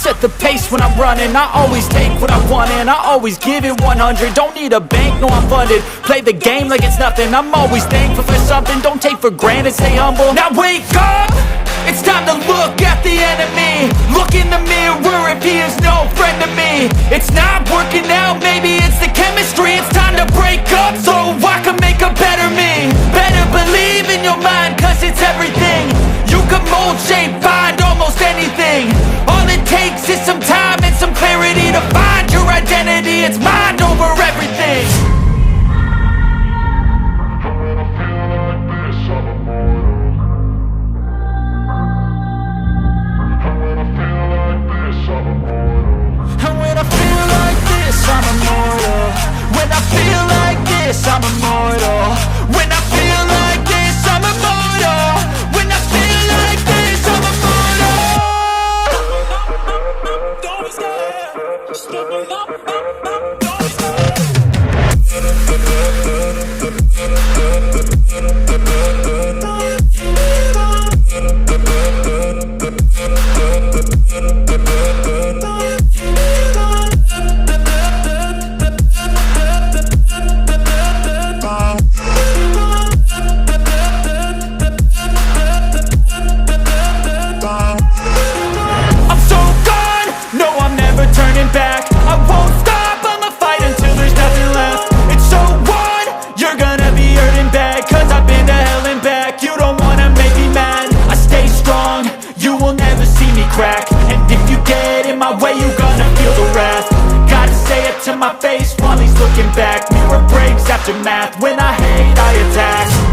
set the pace when I'm running. I always take what I want and I always give it 100. Don't need a bank, no I'm funded. Play the game like it's nothing. I'm always thankful for something. Don't take for granted, stay humble. Now wake up! It's time to look at the enemy. Look in the mirror if he is no friend to me. It's not working out, maybe it's the chemistry. It's time to break up so I can make a better me. Better believe in your mind, cause it's everything. You can mold, shape, find almost anything. All it takes is some time and some clarity to find your identity. It's mind over everything. I'm immortal. When I feel like this, I'm immortal. When I feel like this, I'm immortal. When I feel like this, I'm immortal. Don't stop. Stepping up. Don't stop. Back. I won't stop, I'ma fight until there's nothing left. It's so on, you're gonna be hurting bad, cause I've been to hell and back. You don't wanna make me mad, I stay strong, you will never see me crack. And if you get in my way, you're gonna feel the wrath. Gotta say it to my face while he's looking back. Mirror breaks after math, when I hate I attack.